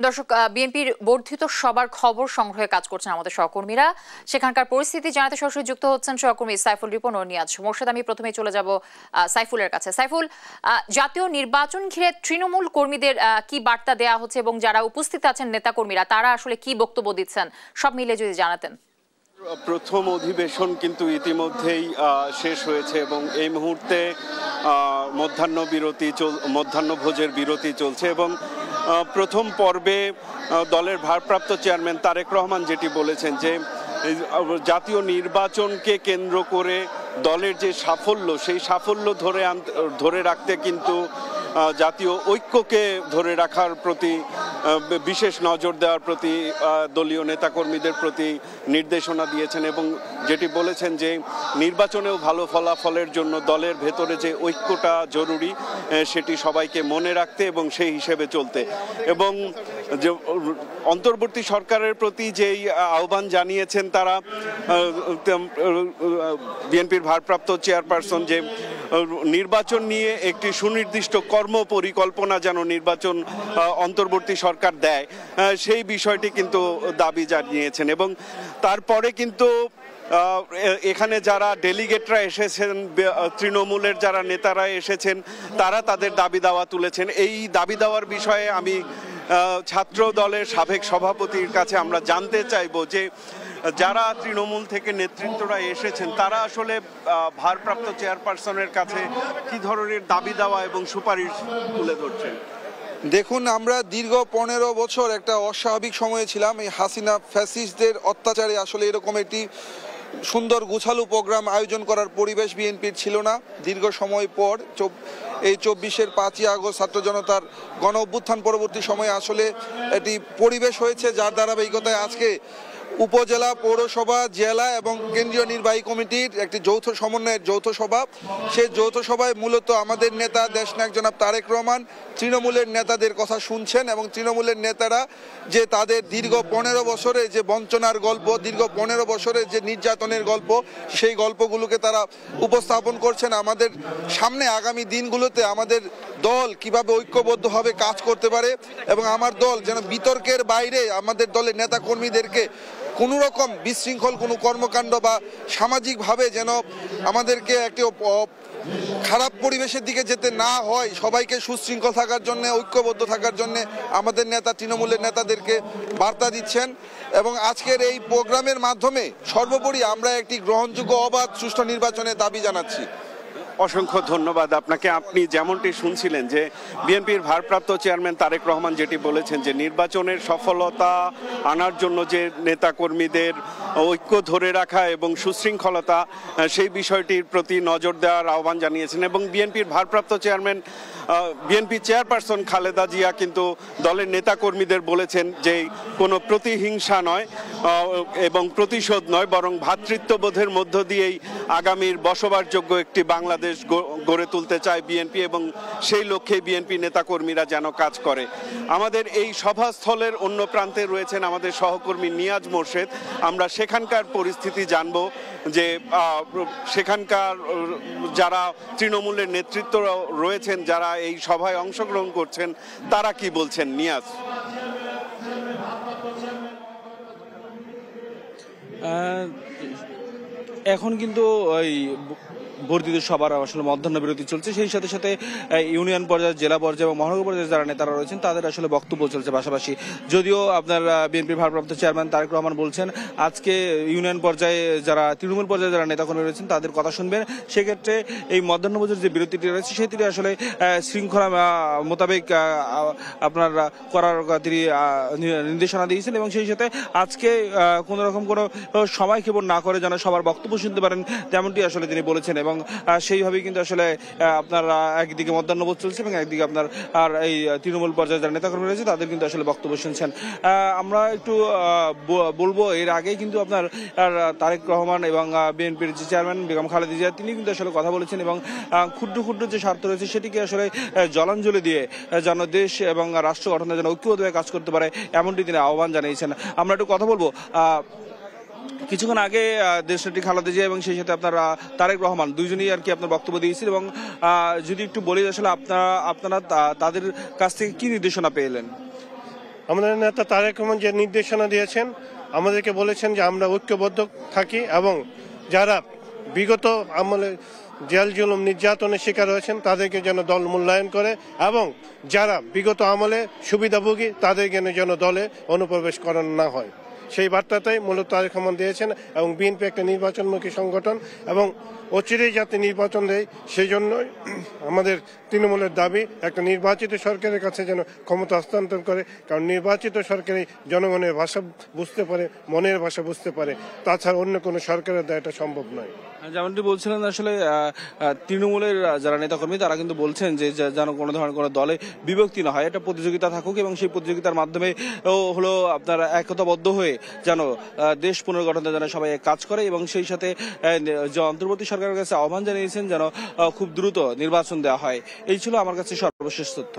দর্শক, বিএনপির বর্ধিত সবার খবর সংগ্রহে কাজ করছেন আমাদের সহকর্মীরা। সেখানকার পরিস্থিতি জানাতে সরাসরি যুক্ত হচ্ছেন সহকর্মী সাইফুল রিপন ও নিয়াজ মোর্শেদ। আমি প্রথমেই চলে যাব সাইফুলের কাছে। সাইফুল, জাতীয় নির্বাচন ঘিরে তৃণমূল কর্মীদের কি বার্তা দেয়া হচ্ছে এবং যারা উপস্থিত আছেন নেতাকর্মীরা তারা আসলে কি বক্তব্য দিচ্ছেন, সব মিলে যদি জানাতেন। প্রথম অধিবেশন কিন্তু ইতিমধ্যেই শেষ হয়েছে এবং এই মুহূর্তে মধ্যাহ্নভোজের বিরতি চলছে এবং প্রথম পর্বে দলের ভারপ্রাপ্ত চেয়ারম্যান তারেক রহমান যেটি বলেছেন যে জাতীয় নির্বাচনকে কেন্দ্র করে দলের যে সাফল্য সেই সাফল্য ধরে রাখতে কিন্তু জাতীয় ঐক্যকে ধরে রাখার প্রতি বিশেষ নজর দেওয়ার প্রতি দলীয় নেতাকর্মীদের প্রতি নির্দেশনা দিয়েছেন এবং যেটি বলেছেন যে নির্বাচনেও ভালো ফলাফলের জন্য দলের ভেতরে যে ঐক্যটা জরুরি সেটি সবাইকে মনে রাখতে এবং সেই হিসেবে চলতে এবং যে অন্তর্বর্তী সরকারের প্রতি যেই আহ্বান জানিয়েছেন তারা বিএনপির ভারপ্রাপ্ত চেয়ারপারসন যে নির্বাচন নিয়ে একটি সুনির্দিষ্ট কর্মপরিকল্পনা যেন নির্বাচন অন্তর্বর্তী সরকার দেয় সেই বিষয়টি কিন্তু দাবি জানিয়েছেন এবং তারপরে কিন্তু এখানে যারা ডেলিগেটরা এসেছেন তৃণমূলের যারা নেতারা এসেছেন তারা তাদের দাবি দাওয়া তুলেছেন। এই দাবি দাওয়ার বিষয়ে আমি ছাত্র দলের সাবেক সভাপতির কাছে আমরা জানতে চাইবো যে যারা তৃণমূল থেকে নেতৃত্বরা এসেছেন তারা আসলে ভারপ্রাপ্ত চেয়ারপারসনের কাছে কি ধরনের দাবি দাওয়া এবং সুপারিশ তুলে ধরছেন। দেখুন, আমরা দীর্ঘ 15 বছর একটা অস্বাভাবিক সময়ে ছিলাম। এই হাসিনা ফ্যাসিস্টদের অত্যাচারে আসলে এরকম একটি সুন্দর গুছালু প্রোগ্রাম আয়োজন করার পরিবেশ বিএনপির ছিল না। দীর্ঘ সময় পর এই 24-এর 5ই আগস্ট ছাত্র জনতার গণ অভ্যুত্থান পরবর্তী সময়ে আসলে একটি পরিবেশ হয়েছে যার ধারাবাহিকতায় আজকে উপজেলা, পৌরসভা, জেলা এবং কেন্দ্রীয় নির্বাহী কমিটির একটি যৌথ সমন্বয়ের যৌথ সভা। সেই যৌথ সভায় মূলত আমাদের নেতা দেশনায়ক জনাব তারেক রহমান তৃণমূলের নেতাদের কথা শুনছেন এবং তৃণমূলের নেতারা যে তাদের দীর্ঘ 15 বছরের যে বঞ্চনার গল্প, দীর্ঘ 15 বছরের যে নির্যাতনের গল্প, সেই গল্পগুলোকে তারা উপস্থাপন করছেন আমাদের সামনে। আগামী দিনগুলোতে আমাদের দল কিভাবে ঐক্যবদ্ধভাবে কাজ করতে পারে এবং আমার দল যেন বিতর্কের বাইরে আমাদের দলের নেতা কর্মীদেরকে কোনো রকম বিশৃঙ্খল কোনো কর্মকাণ্ড বা সামাজিকভাবে যেন আমাদেরকে একটি খারাপ পরিবেশের দিকে যেতে না হয়, সবাইকে সুশৃঙ্খল থাকার জন্য, ঐক্যবদ্ধ থাকার জন্য আমাদের নেতা তৃণমূলের নেতাদেরকে বার্তা দিচ্ছেন এবং আজকের এই প্রোগ্রামের মাধ্যমে সর্বোপরি আমরা একটি গ্রহণযোগ্য অবাধ সুষ্ঠু নির্বাচনের দাবি জানাচ্ছি। অসংখ্য ধন্যবাদ আপনাকে। আপনি যেমনটি শুনছিলেন যে বিএনপির ভারপ্রাপ্ত চেয়ারম্যান তারেক রহমান যেটি বলেছেন যে নির্বাচনের সফলতা আনার জন্য যে নেতাকর্মীদের ঐক্য ধরে রাখা এবং সুশৃঙ্খলতা সেই বিষয়টির প্রতি নজর দেওয়ার আহ্বান জানিয়েছেন এবং বিএনপির ভারপ্রাপ্ত chairman BNP chairperson Khaleda Zia কিন্তু দলের নেতাকর্মীদের বলেছেন যে কোনো প্রতিহিংসা নয় এবং প্রতিশোধ নয়, বরং ভ্রাতৃত্ববোধের মধ্য দিয়েই আগামীর বসবাসযোগ্য একটি বাংলাদেশ গড়ে তুলতে চায় বিএনপি এবং সেই লক্ষ্যে বিএনপি নেতাকর্মীরা যেন কাজ করে। আমাদের এই সভাস্থলের অন্য প্রান্তে রয়েছেন আমাদের সহকর্মী নিয়াজ মোর্শেদ। আমরা সেখানকার পরিস্থিতি জানব যে সেখানকার যারা তৃণমূলের নেতৃত্ব রয়েছেন, যারা এই সভায় অংশগ্রহণ করছেন, তারা কি বলছেন। নিয়াজ, এখন কিন্তু ওই বর্ধিত সবার আসলে মধ্যাহ্ন বিরতি চলছে, সেই সাথে সাথে ইউনিয়ন পর্যায়ে, জেলা পর্যায়ে এবং মহানগর পর্যায়ে যারা নেতারা রয়েছেন তাদের আসলে বক্তব্য চলছে পাশাপাশি। যদিও আপনার বিএনপির ভারপ্রাপ্ত চেয়ারম্যান তারেক রহমান বলছেন আজকে ইউনিয়ন পর্যায়ে যারা তৃণমূল পর্যায়ে যারা নেতাকর্মী রয়েছেন তাদের কথা শুনবেন, সেক্ষেত্রে এই মধ্যাহ্নভোজের যে বিরতিটি রয়েছে সেটি আসলে শৃঙ্খলা মোতাবেক আপনার করার তিনি নির্দেশনা দিয়েছেন এবং সেই সাথে আজকে কোনো রকম কোনো সময়ক্ষেপণ না করে যেন সবার বক্তব্য শুনতে পারেন তেমনটি আসলে তিনি বলেছেন এবং সেইভাবেই কিন্তু আসলে আপনার একদিকে মধ্যাহ্নভোজ চলছে এবং একদিকে আপনার আর এই তৃণমূল পর্যায়ে যারা নেতাকর্মী রয়েছে তাদের কিন্তু আসলে বক্তব্য শুনছেন। আমরা একটু বলবো, এর আগেই কিন্তু আপনার তারেক রহমান এবং বিএনপির যে চেয়ারম্যান বেগম খালেদা জিয়া তিনি কিন্তু আসলে কথা বলেছেন এবং ক্ষুদ্র ক্ষুদ্র যে স্বার্থ রয়েছে সেটিকে আসলে জলাঞ্জলি দিয়ে যেন দেশ এবং রাষ্ট্র গঠনের জন্য ঐক্যবদ্ধভাবে কাজ করতে পারে এমনটি তিনি আহ্বান জানিয়েছেন। আমরা একটু কথা বলবো, কিছুক্ষণ আগে দেশনেত্রী খালেদা জিয়া এবং সেই সাথে আপনার তারেক রহমান দুইজনই আর কি আপনার বক্তব্য দিয়েছিল এবং যদি একটু বলি আসলে আপনারা তাদের কাছ থেকে কি নির্দেশনা পেলেন। আমাদের নেতা তারেক রহমান যে নির্দেশনা দিয়েছেন, আমাদেরকে বলেছেন যে আমরা ঐক্যবদ্ধ থাকি এবং যারা বিগত আমলে জেল জুলুম নির্যাতনের শিকার হয়েছেন তাদেরকে যেন দল মূল্যায়ন করে এবং যারা বিগত আমলে সুবিধাভোগী তাদেরকে যেন দলে অনুপ্রবেশ করানো না হয়, সেই বার্তাটাই মূলত তারেক রহমান দিয়েছেন। এবং বিএনপি একটা নির্বাচনমুখী সংগঠন এবং অচিরেই যাতে নির্বাচন দেয় সেই জন্যই আমাদের তৃণমূলের দাবি একটা নির্বাচিত সরকারের কাছে যেন ক্ষমতা হস্তান্তর করে, কারণ নির্বাচিত সরকারই জনগণের ভাষা বুঝতে পারে, মনের ভাষা বুঝতে পারে, তাছাড়া অন্য কোনো সরকারের দ্বারা এটা সম্ভব নয়। যেমনটি বলছিলেন আসলে তৃণমূলের যারা নেতাকর্মী তারা কিন্তু বলছেন যে যেন কোনো ধরনের কোনো দলে বিভক্তি না হয়, একটা প্রতিযোগিতা থাকুক এবং সেই প্রতিযোগিতার মাধ্যমে হলো আপনারা একতাবদ্ধ হয়ে যেন দেশ পুনর্গঠনের জন্য সবাই কাজ করে এবং সেই সাথে যে অন্তর্বর্তী সরকারের কাছে আহ্বান জানিয়েছেন যেন খুব দ্রুত নির্বাচন দেওয়া হয়। এই ছিল আমার কাছে সর্বশেষ তথ্য।